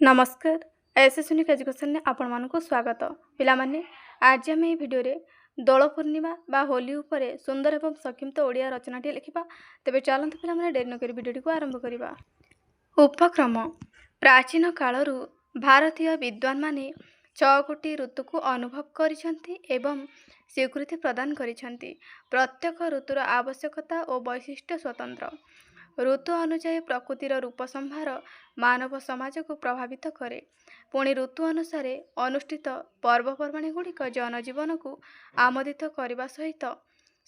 नमस्कार एसएसयूनिक एजुकेशन ने आपण मानक स्वागत पिलामाने आज आम ये भिडियो दोल पूर्णिमा बा होली उपरे सुंदर एवं संक्षिप्त ओडिया रचनाटी लिखा। तेज चलते पिलामाने डेरी नक भिडियो को आरंभ करवा। उपक्रम प्राचीन कालरू भारतीय विद्वान माने 6 गोटी ऋतु को अनुभव करिसेंती एवं स्वीकृति प्रदान करिसेंती। प्रत्येक ऋतुर आवश्यकता और वैशिष्ट्य स्वतंत्र। ऋतु अनुसार प्रकृतिर रूप संभार मानव समाज को प्रभावित करे। पुणी ऋतु अनुसार अनुष्ठित पर्वपर्वाणी गुड़िक जनजीवन को आमोदित करने सहित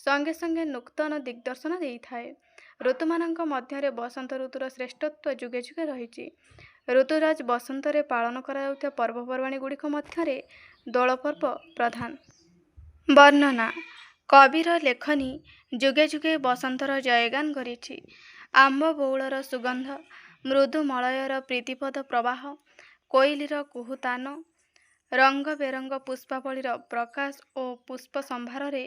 संगे संगे नूतन दिग्दर्शन देइथाए। ऋतुमानक मध्य बसंत ऋतुर श्रेष्ठत्व जुगे जुगे रही। ऋतुराज बसंत रे पालन करा पर्वपर्वाणी गुड़िक मध्य दोल पर्व प्रधान। वर्णना कविर लेखनी जुगे जुगे बसंतर जयगान करिछि। आंब बौलर सुगंध, मृदु मलयर प्रीतिपद प्रवाह, कोइलीर कुहुतान, रंग बेरंग पुष्पावलीर प्रकाश और पुष्प संभार रे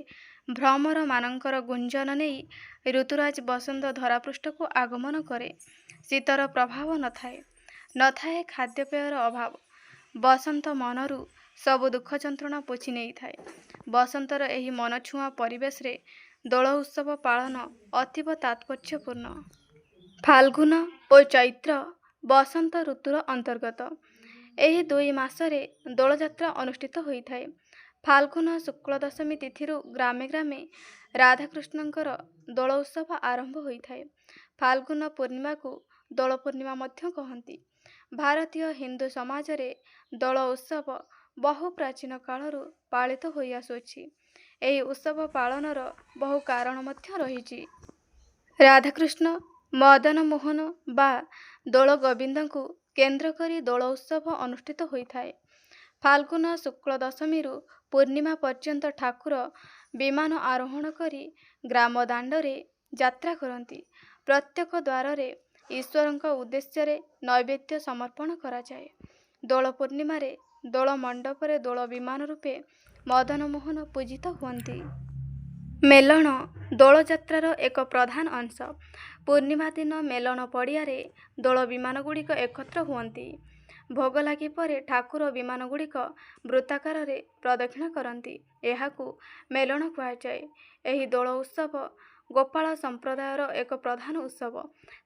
भ्रमर मानकर गुंजन नहीं ऋतुराज बसंत धरापृष्ठ को आगमन करे। शीतर प्रभाव नथाए खाद्यपेयर अभाव। बसंत मनरू सबु दुख जंत्रणा पोछि नहीं थाए। बसंतर एही मन छुआ परिवेश रे दोल उत्सव पालन अतीव तात्पर्यपूर्ण। फाल्गुन और चैत्र बसंत ऋतुर अंतर्गत। एही 2 मासरे दोल जात्रा अनुष्ठित होइथाए। फाल्गुन शुक्ल दशमी तिथिरु ग्रामे ग्रामे राधाकृष्णंकर दोल उत्सव आरंभ होइथाए। फाल्गुन पूर्णिमा को दोल पूर्णिमा मध्य कहंती। भारतीय हिंदू समाज रे दोल उत्सव बहु प्राचीन कालरू पालित होई आसुछि। एही उत्सव पालनर बहु कारण मध्य रहिछि। राधाकृष्ण मदन मोहन बा दोल गोविंद को केंद्र करी दोल उत्सव अनुष्ठित होइथाए। फाल्गुन शुक्ल दशमी पूर्णिमा पर्यंत ठाकुर विमान आरोहण करी ग्राम दांडरे यात्रा करती। प्रत्येक द्वार रे ईश्वर उद्देश्य रे नैवेद्य समर्पण करा जाए। दोल पूर्णिमा रे दोल मंडप रे दोल विमान रूपे मदन मोहन पूजित हुअन्ति। मेलन दोल जात्रार एक प्रधान अंश। पूर्णिमा दिन मेलन पड़िया रे दोल विमान गुड़िक एकत्र हुअन्ति। भोग लागि परे ठाकुर विमान गुड़िक वृत्ताकार रे प्रदक्षिण करती। एहाकू मेलन कुहाଯାଏ। एही दोल उत्सव गोपाल संप्रदायर एक प्रधान उत्सव।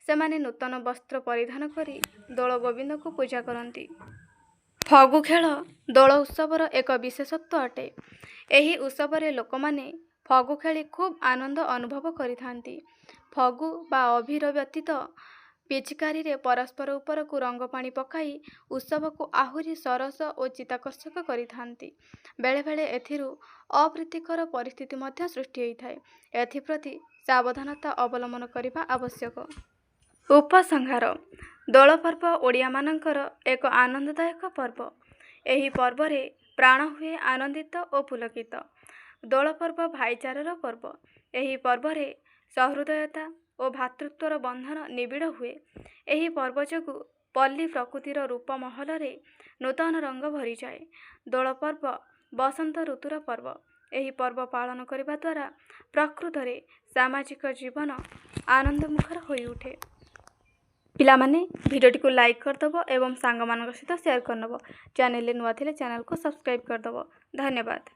सेमाने नूतन वस्त्र परिधान करी दोल गोविंद को पूजा करती। फगु खेल दोल उत्सवर एक विशेषत्व अटे। एही उत्सव रे लोकमाने फगु खेली खूब आनंद अनुभव करिथांती। फगु बा अभिर व्यतीत पिचकारी रे परस्पर उपर को रंग पानी पकाई उत्सव को आहुरी सरस और चित्ताकर्षक करिथांती। बेले बेले एथिरु अप्रीतिकर परिस्थिति मध्य सृष्टि होइथाए। एथिप्रति सावधानता अवलंबन करिबा आवश्यक। उपसंहार दोल पर्व ओडिया मानकर एक आनंददायक पर्व। एही पर्व रे प्राण हुए आनंदित और पुलकित। दोल पर्व भाईचारार पर्व। एही पर्व रे सहृदयता और भातृत्वर बंधन निबिड़ हुए। एही पर्व जोगु पल्ली प्रकृतिर रूप महल रे नूतन रंग भरी जाए। दोल पर्व बसंत ऋतुर पर्व। एही पर्व पालन करिबा द्वारा प्रकृत रे सामाजिक जीवन आनंदमुखर होई उठे। पिलामाने भिडियोटी को लाइक करदब एवं सांग मानक सहित शेयर करदब। चैनल नुआ थिले चैनल को सब्सक्राइब करदब। धन्यवाद।